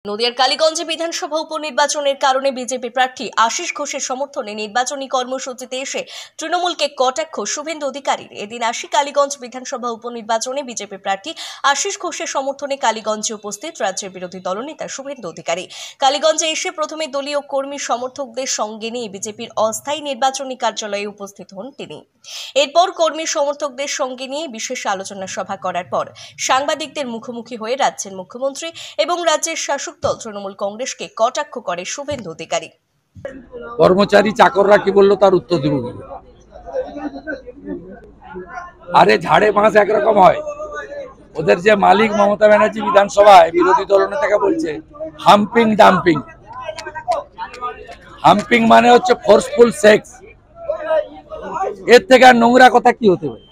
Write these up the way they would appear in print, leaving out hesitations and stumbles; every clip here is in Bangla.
নদিয়ার কালীগঞ্জে বিধানসভা উপনির্বাচনের কারণে বিজেপি প্রার্থী আশিস ঘোষের সমর্থনে নির্বাচনী কর্মসূচিতে এসে তৃণমূলকে কটাক্ষ শুভেন্দু অধিকারীর। এদিন কালীগঞ্জ বিধানসভা উপনির্বাচনে বিজেপি প্রার্থী আশিস ঘোষের সমর্থনে কালীগঞ্জে উপস্থিত রাজ্যের বিরোধী দলনেতা শুভেন্দু অধিকারী। কালীগঞ্জে এসে প্রথমে দলীয় কর্মী সমর্থকদের সঙ্গে নিয়ে বিজেপির অস্থায়ী নির্বাচনী কার্যালয়ে উপস্থিত হন তিনি। এরপর কর্মী সমর্থকদের সঙ্গে নিয়ে বিশেষ আলোচনা সভা করার পর সাংবাদিকদের মুখোমুখি হয়ে রাজ্যের মুখ্যমন্ত্রী এবং রাজ্যের শাসক দল তৃণমূল কংগ্রেসকে কটাক্ষ করে শুভেন্দু অধিকারী। কর্মচারী চাকররা কি বললো তার উত্তর দেব। আরে ঝাড়ে বাঁশ একরকম হয়। ওদের যে মালিক মমতা ব্যানার্জি বিধানসভায় বিরোধী দলনেতাকে বলছে হাম্পিং ডাম্পিং। হাম্পিং মানে হচ্ছে ফোর্সফুল সেক্স। এর থেকে আর নোংরা কথা কি হতে পারে?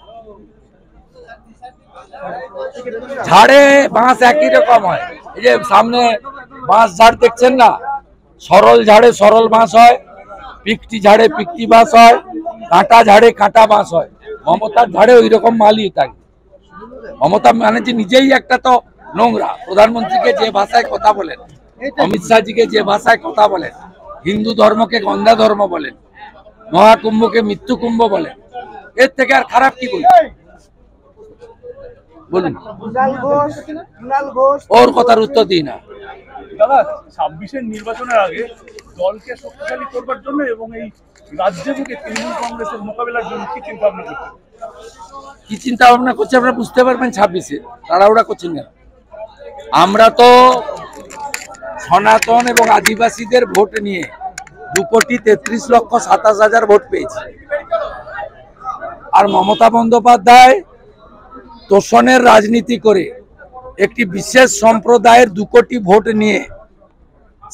ঝাড়ে বাঁশ একই রকম হয়। এই যে সামনে বাঁশ ঝাড় দেখছেন না, সরল ঝাড়ে সরল বাঁশ হয়, পিকটি ঝাড়ে পিকটি বাঁশ হয়, কাঁটা ঝাড়ে কাঁটা বাঁশ হয়। মমতার ঝাড়ে ওই রকম মালই থাকে। মমতা ব্যানার্জি নিজেই একটা তো নোংরা। প্রধানমন্ত্রীকে যে ভাষায় কথা বলেন, অমিত শাহজিকে যে ভাষায় কথা বলেন, হিন্দু ধর্মকে গন্ধা ধর্ম বলেন, মহাকুম্ভকে মৃত্যু কুম্ভ বলেন, এর থেকে আর খারাপ কি বলুন? ওর কথার উত্তর দিই না। দাদা, 26-এর নির্বাচনের আগে দলকে শক্তিশালী করবার জন্য এবং এই রাজ্যে থেকে তৃণমূল কংগ্রেসের মোকাবিলার জন্য কি চিন্তা ভাবনা করছেন? কি চিন্তা ভাবনা করছে আপনারা বুঝতে পারবেন 26-এ। তাড়াহুড়া করছেন কেন? আমরা তো সনাতন এবং আদিবাসীদের ভোট নিয়ে 2,33,27,000 ভোট পেয়েছি। আর মমতা বন্দ্যোপাধ্যায় তোষণের রাজনীতি করে একটি বিশেষ সম্প্রদায়ের 2 কোটি ভোট নিয়ে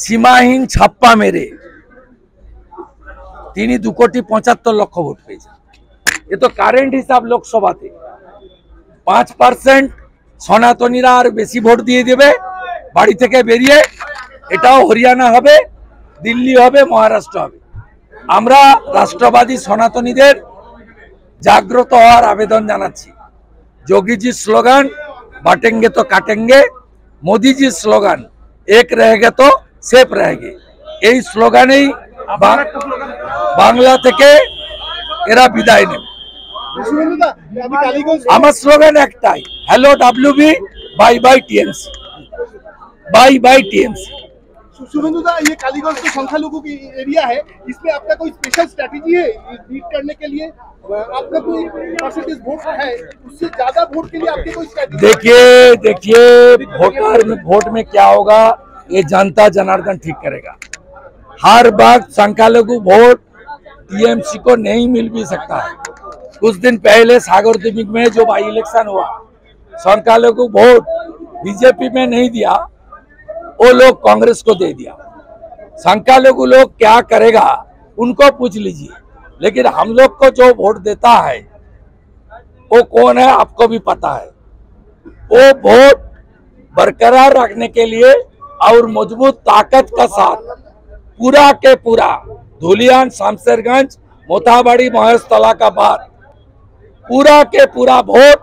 সীমাহীন ছাপ্পা মেরে তিনি 2,75,00,000 ভোট পেয়েছেন। এ তো কারেন্ট হিসাব। লোকসভাতে 5% সনাতনীরা আর বেশি ভোট দিয়ে দেবে বাড়ি থেকে বেরিয়ে। এটাও হরিয়ানা হবে, দিল্লি হবে, মহারাষ্ট্র হবে। আমরা রাষ্ট্রবাদী সনাতনীদের জাগ্রত হওয়ার আবেদন জানাচ্ছি। যোगी जी स्लोगन बांटेंगे तो काटेंगे, मोदी जी स्लोगन एक रहेगा तो सेफ रहेंगे, এই স্লোগানেই বাংলা থেকে এরা বিদায় নেবে। আমার স্লোগান একটাই, hello WB, bye bye TMC, bye bye TMC. Suvendu da, ये कालीगंज तो संख्यालघु की एरिया है, इसमें आपका कोई स्पेशल स्ट्रैटेजी है लीड करने के लिए? आपका कोई परसेंटेज वोट है, उससे ज्यादा वोट के लिए आपकी कोई स्ट्रैटेजी? देखिए वोट में क्या होगा ये जनता जनार्दन ठीक करेगा। हर वक्त संख्यालघु वोट टीएमसी को नहीं मिल भी सकता है। कुछ दिन पहले सागरदिघी में जो बाई इलेक्शन हुआ, संख्यालघु वोट बीजेपी में नहीं दिया, वो लोग कांग्रेस को दे दिया। संख्यालघु लोग क्या करेगा उनको पूछ लीजिए, लेकिन हम लोग को जो वोट देता है वो कौन है आपको भी पता है। वो वोट बरकरार रखने के लिए और मजबूत ताकत का साथ पूरा के पूरा धुलियान, शमशेरगंज, मोथाबाड़ी, महेशतला का बाद पूरा के पूरा वोट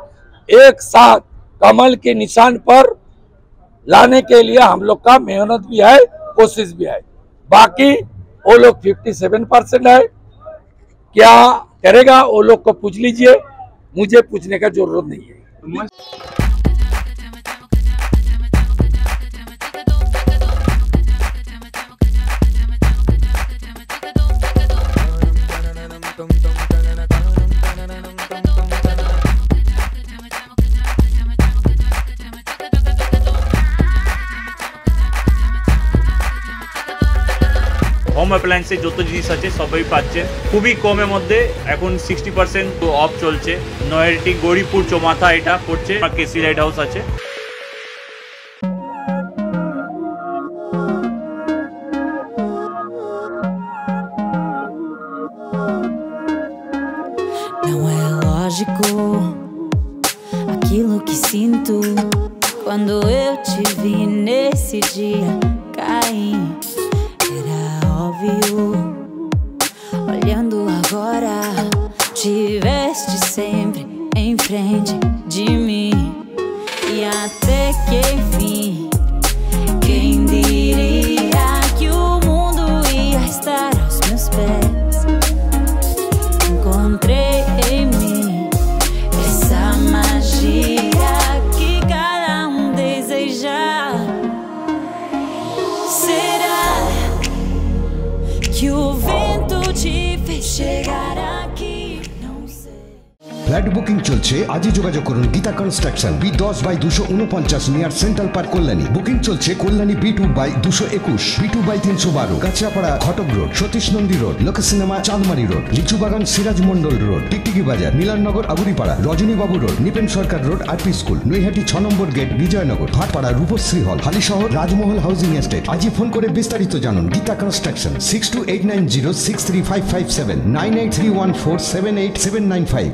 एक साथ कमल के निशान पर लाने के लिए हम लोग का मेहनत भी है, कोशिश भी है। बाकी वो लोग 57% है, क्या करेगा वो लोग को पूछ लीजिए, मुझे पूछने का जरूरत नहीं है। হোম অ্যাপ্লায়েন্সে যত জিনিস আছে সবই পাচ্ছেন খুবই কমের মধ্যে। এখন 60% অফ চলছে। নয়ারটি গৌরীপুর চৌমাথা এটা পড়ছে, কেসি লাইট হাউস আছে। Não é lógico aquilo que sinto quando eu te vi nesse dia cair. Olhando agora, tiveste sempre em frente de mim. E até que enfim, quem diria flat booking চলছে, আজই যোগাযোগ করুন Gita construction, B10/249 near central park, Kalyani. Booking চলছে কল্যাণী B2/221, B2/312, কাঁচরাপাড়া ঘটক রোড, সতীশ নন্দী রোড, লোক সিনেমা চাঁদমারি রোড, লিচুবাগান সিরাজ মন্ডল রোড, টিকটিকি বাজার, মিলননগর আবুরিপাড়া, রজনীবাবু রোড, নিপেন সরকার রোড, আরপি স্কুল, নৈহাটি 6 নম্বর গেট, বিজয়নগর, ভাটপাড়া রূপশ্রী হল, হালিশহর রাজমহল হাউজিং এস্টেট। আজই ফোন করে বিস্তারিত জানুন। গীতা কনস্ট্রাকশন 6289063557 9831478795।